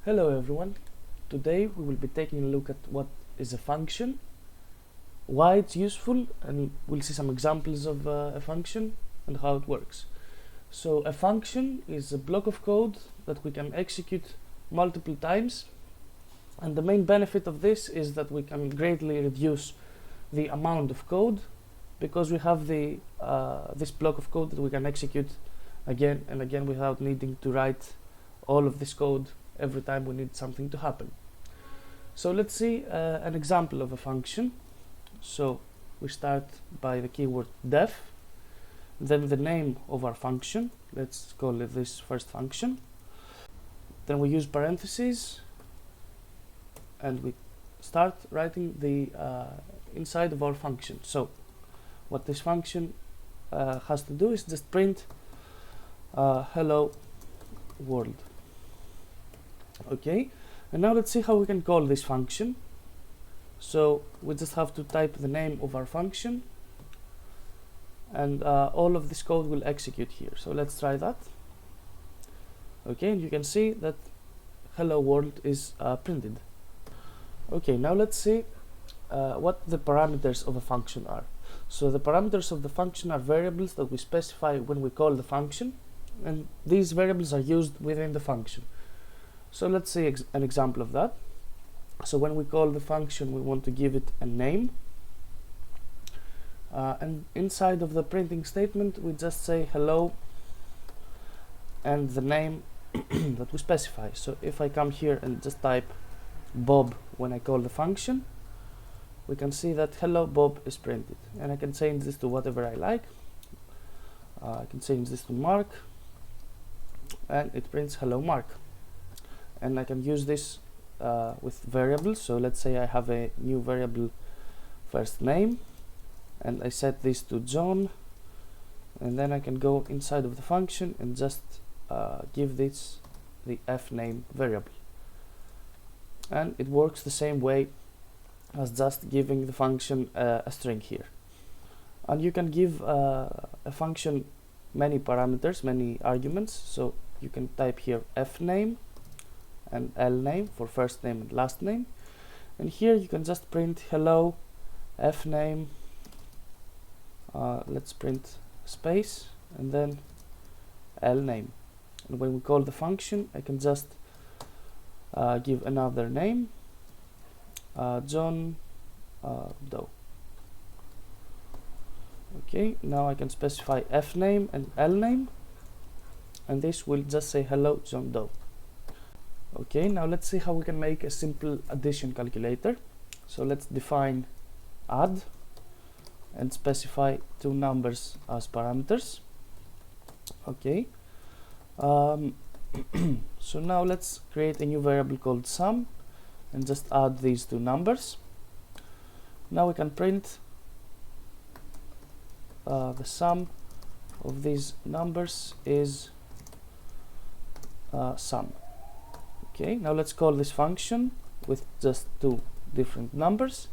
Hello everyone. Today we will be taking a look at what is a function, why it's useful, and we'll see some examples of a function and how it works. So a function is a block of code that we can execute multiple times, and the main benefit of this is that we can greatly reduce the amount of code because we have this block of code that we can execute again and again without needing to write all of this code every time we need something to happen. So let's see an example of a function. So we start by the keyword def, then the name of our function, let's call it this first function, then we use parentheses and we start writing the inside of our function. So what this function has to do is just print hello world. Okay, and now let's see how we can call this function. So we just have to type the name of our function and all of this code will execute here. So let's try that. Okay, and you can see that hello world is printed. Okay, now let's see what the parameters of a function are. So the parameters of the function are variables that we specify when we call the function, and these variables are used within the function. So let's see an example of that. So when we call the function, we want to give it a name, and inside of the printing statement we just say hello and the name that we specify. So if I come here and just type Bob when I call the function, we can see that hello Bob is printed, and I can change this to whatever I like. I can change this to Mark and it prints hello Mark. And I can use this with variables. So let's say I have a new variable first name and I set this to John, and then I can go inside of the function and just give this the fname variable, and it works the same way as just giving the function a string here. And you can give a function many parameters, many arguments. So you can type here fname and lname for first name and last name, and here you can just print hello fname, let's print space and then lname, and when we call the function I can just give another name, John Doe. Okay, now I can specify fname and lname, and this will just say hello John Doe. Okay, now let's see how we can make a simple addition calculator. So let's define add and specify two numbers as parameters. Okay, so now let's create a new variable called sum and just add these two numbers. Now we can print the sum of these numbers is sum. Okay, now let's call this function with just two different numbers,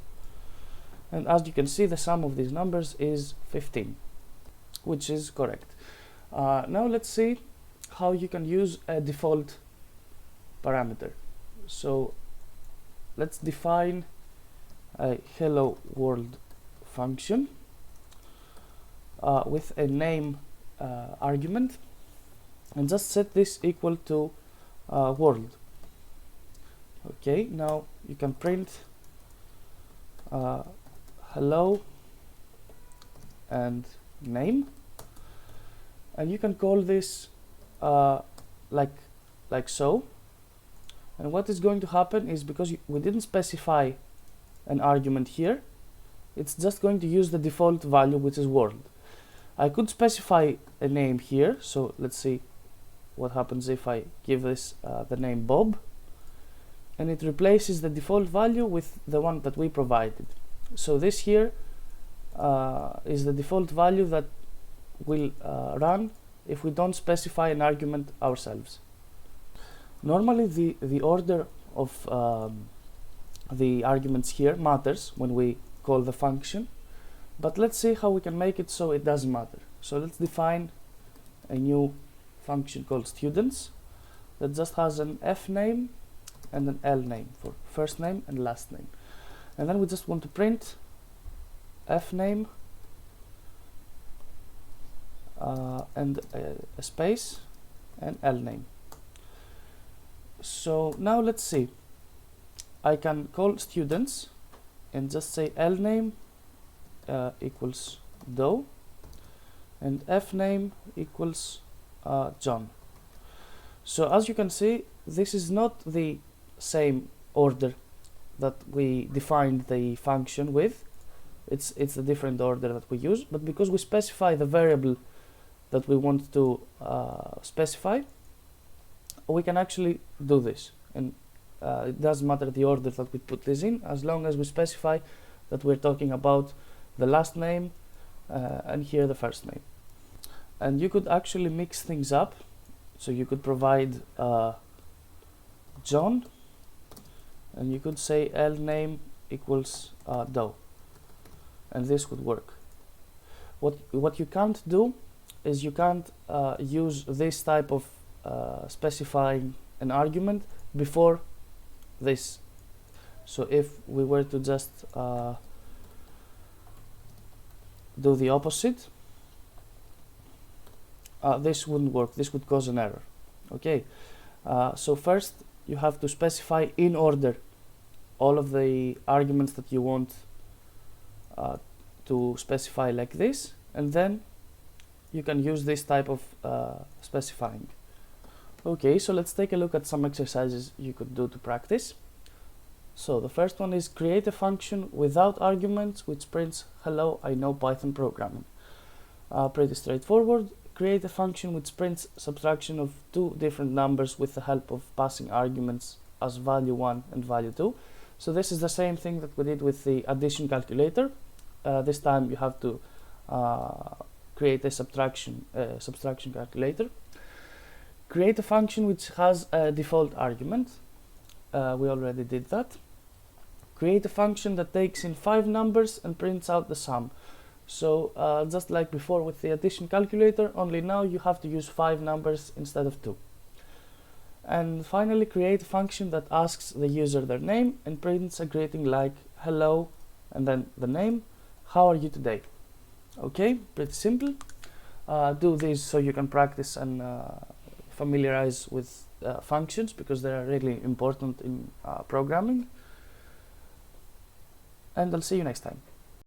and as you can see the sum of these numbers is 15, which is correct. Now let's see how you can use a default parameter. So let's define a hello world function with a name argument, and just set this equal to world. Okay, now you can print hello and name, and you can call this like so. And what is going to happen is, because we didn't specify an argument here, it's just going to use the default value, which is world. I could specify a name here, so let's see what happens if I give this the name Bob, and it replaces the default value with the one that we provided. So this here is the default value that will run if we don't specify an argument ourselves. Normally the order of the arguments here matters when we call the function, but let's see how we can make it so it doesn't matter. So let's define a new function called students that just has an f name and an L name for first name and last name. And then we just want to print F name and a space and L name. So now let's see. I can call students and just say L name equals Doe and F name equals John. So as you can see, this is not the same order that we defined the function with. It's a different order that we use, but because we specify the variable that we want to specify, we can actually do this, and it doesn't matter the order that we put this in, as long as we specify that we're talking about the last name and here the first name. And you could actually mix things up, so you could provide John, and you could say L name equals Doe, and this would work. What you can't do is you can't use this type of specifying an argument before this. So if we were to just do the opposite, this wouldn't work. This would cause an error. Okay, so first you have to specify in order all of the arguments that you want to specify like this, and then you can use this type of specifying. Okay, so let's take a look at some exercises you could do to practice. So the first one is create a function without arguments which prints hello, I know Python programming. Pretty straightforward. Create a function which prints subtraction of two different numbers with the help of passing arguments as value 1 and value 2. So this is the same thing that we did with the addition calculator. This time you have to create a subtraction calculator. Create a function which has a default argument. We already did that. Create a function that takes in 5 numbers and prints out the sum. So just like before with the addition calculator, only now you have to use 5 numbers instead of 2. And finally, create a function that asks the user their name and prints a greeting like hello and then the name, how are you today? Okay, pretty simple. Do this so you can practice and familiarize with functions, because they are really important in programming. And I'll see you next time.